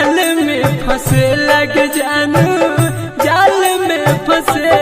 जाल में फंसे लग जानू जाल में फंसे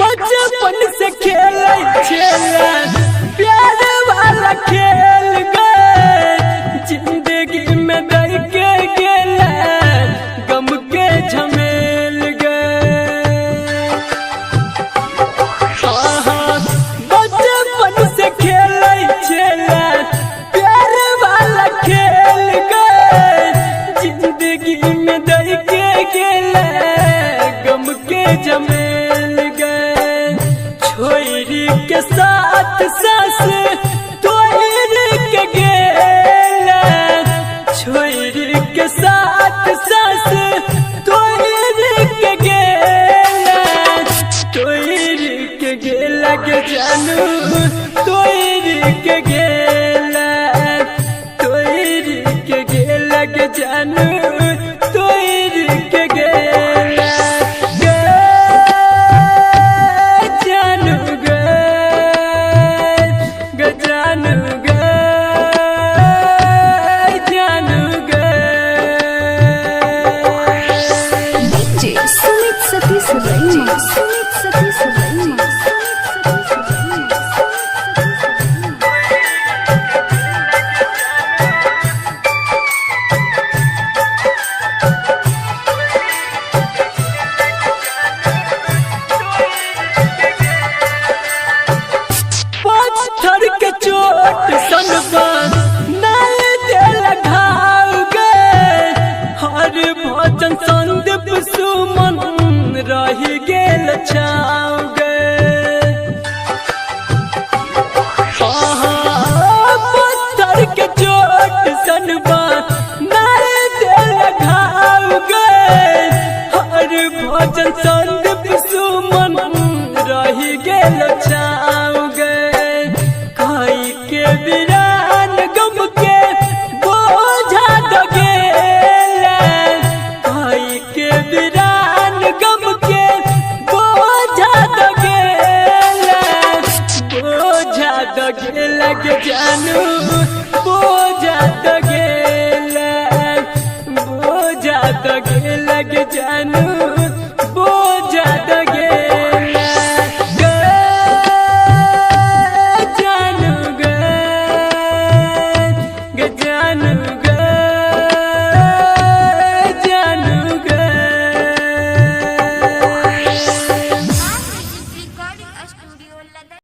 बचपन से खेले प्यार वाला खेल गए जिंदगी में दर के गेला गम के झमेल गए। बचपन से खेले प्यार वाला खेल गए जिंदगी में दर के गेला गम के झमेल छोरी के साथ सास तोरी के गेला छोरी के साथ सास तोरी के गेला तोरी के गेला के जानू तोरी के गेला तोरी के गेला के जानू तोरी के गेला भजन संदीप सुमन रही गेल छाव गे पत्थर के चोट सनबा नारे दिल घाव गे हर भजन संदीप सुमन रही गेल छाव गे खाई के वीरान गम के बोझा दगे लगे जानू